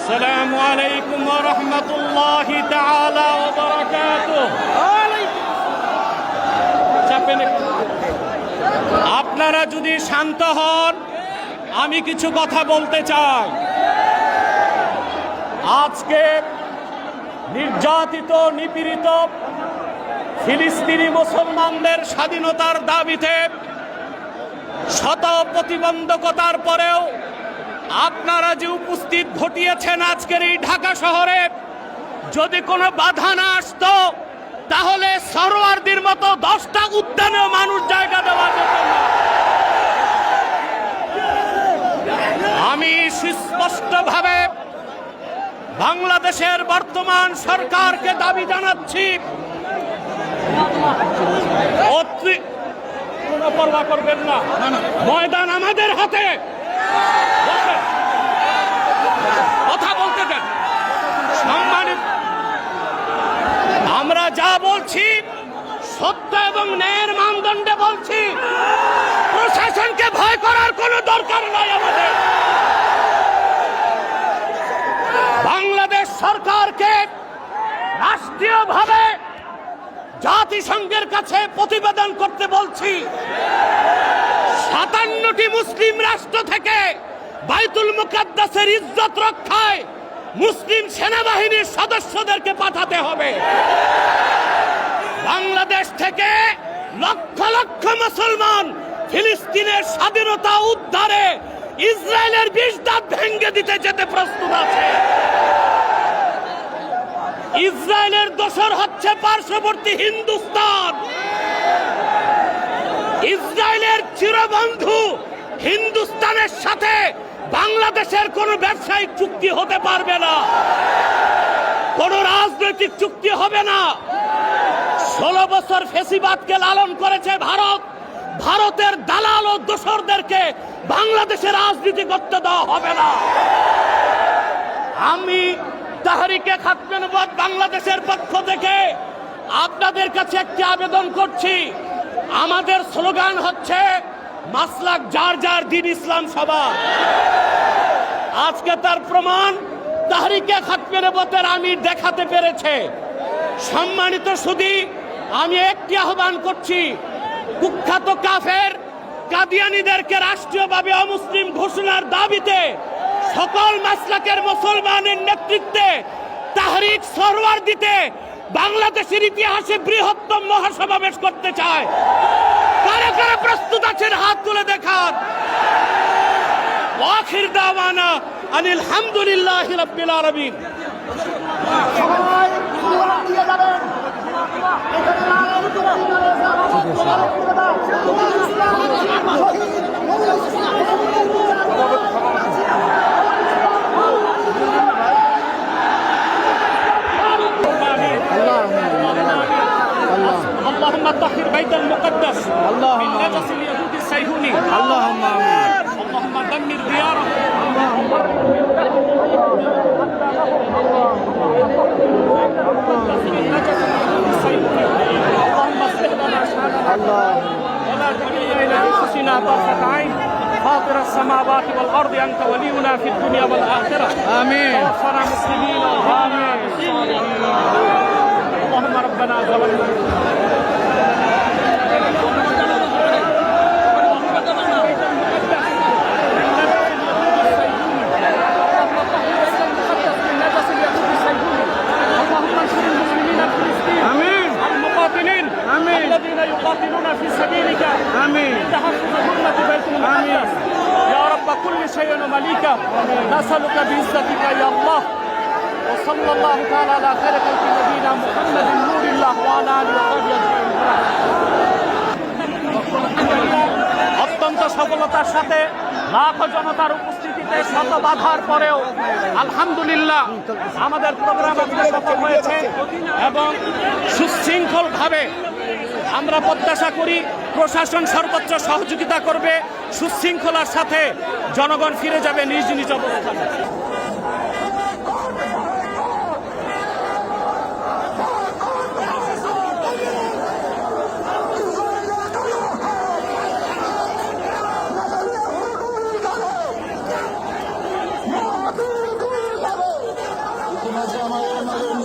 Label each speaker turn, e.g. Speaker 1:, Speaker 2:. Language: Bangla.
Speaker 1: আসসালামু আলাইকুম ওয়া রাহমাতুল্লাহি তাআলা ওয়া বারাকাতুহু। আপনারা যদি শান্ত হন, আমি কিছু কথা বলতে চাই। আজকে নির্যাতিত নিপীড়িত ফিলিস্তিনি মুসলমানদের স্বাধীনতার দাবিতে শত প্রতিবন্ধকতার পরেও আপনারা যে উপস্থিত ঘটিয়েছেন আজকের এই ঢাকা শহরে, যদি কোনো বাধা না আসতো তাহলে সরোয়ারদের মতো 10টা উদ্যানেও মানুষ জায়গা দেওয়া যেত না। আমি সুস্পষ্টভাবে বাংলাদেশের বর্তমান সরকারকে দাবি জানাচ্ছি, কোনো পরোয়া করবেন না, ময়দান আমাদের হাতে, কথা বলতে দেন। সম্মানিত, আমরা যা বলছি সত্য এবং ন্যায়ের মানদণ্ডে বলছি। প্রশাসনকে ভয় করার কোনো দরকার নাই আমাদের। বাংলাদেশ সরকারকে রাষ্ট্রীয়ভাবে জাতিসংঘের কাছে প্রতিবেদন করতে বলছি। 57টি মুসলিম রাষ্ট্র থেকে বাইতুল মুকাদ্দাসের ইজ্জত রক্ষায় মুসলিম সেনাবাহিনীর সদস্যদেরকে পাঠাতে হবে। বাংলাদেশ থেকে লক্ষ লক্ষ মুসলমান ফিলিস্তিনের স্বাধীনতা উদ্ধারে ইসরায়েলের 20 দাঁত ভেঙে দিতে যেতে প্রস্তুত আছে। ইসরায়েলের দোসর হচ্ছে পার্শ্ববর্তী হিন্দুস্তান। ইসরায়েলের চিরবন্ধু হিন্দুস্তানের সাথে বাংলাদেশের কোনো ব্যবসায়িক চুক্তি হতে পারবে না, কোনো রাজনৈতিক চুক্তি হবে না। 16 বছর ফ্যাসিবাদকে লালন করেছে ভারত। ভারতের দালাল ও দোসরদেরকে বাংলাদেশে রাজনীতি করতে দেওয়া হবে না। আমি তাহরিকে খাতমে নবুয়ত বাংলাদেশের পক্ষ থেকে আপনাদের কাছে একটি আবেদন করছি। আমাদের স্লোগান হচ্ছে মাসলাক যার যার, দিন ইসলাম সবার। আজকে তার প্রমাণ তাহরিকে খাতমে নবুয়তের আমির দেখাতে পেরেছে। সম্মানিত সুধী, আমি একটি আহ্বান করছি, কুখ্যাত কাফের কাদিয়ানীদেরকে রাষ্ট্রীয়ভাবে অমুসলিম ঘোষণার দাবিতে সকল মাসলাকের মুসলমানের নেতৃত্বে তাহরিক সরওয়ার দিতে বাংলাদেশের ইতিহাসে বৃহত্তম মহাসমাবেশ করতে চায়। কারা কারা প্রস্তুত আছেন হাত তুলে দেখান। আখির দাওয়ানা আনিল হামদুলিল্লাহি রাব্বিল আলামিন। اللهم طهر بيت المقدس من نجس اليهود الصهيوني. اللهم آمين. اللهم دمر ديارهم. اللهم اصلح لنا شأننا ولا تكلنا إلى أنفسنا طرفة عين. فاطر السماوات والأرض أنت ولينا في الدنيا والآخرة. آمين. توفنا مسلمين. آمين. اللهم ربنا ظلمنا الذين يقاتلون في سبيلك. آمين. تحفظ حرمة بيت المقدس. يا رب كل شيء ومليكه. نسألك بعزتك يا الله. وصلى الله تعالى على خير خلق نبينا محمد نور الله وعلى آله وصحبه أجمعين. অত্যন্ত সফলতার সাথে লাখো জনতার উপস্থিতিতে শত বাধার পরেও আলহামদুলিল্লাহ আমাদের প্রোগ্রাম আজকে সফল হয়েছে এবং সুশৃঙ্খলভাবে আমরা প্রত্যাশা করি প্রশাসন সর্বোচ্চ সহযোগিতা করবে। সুশৃঙ্খলার সাথে জনগণ ফিরে যাবে নিজ নিজ অবস্থানে।
Speaker 2: আছে আমাদের মাঝে।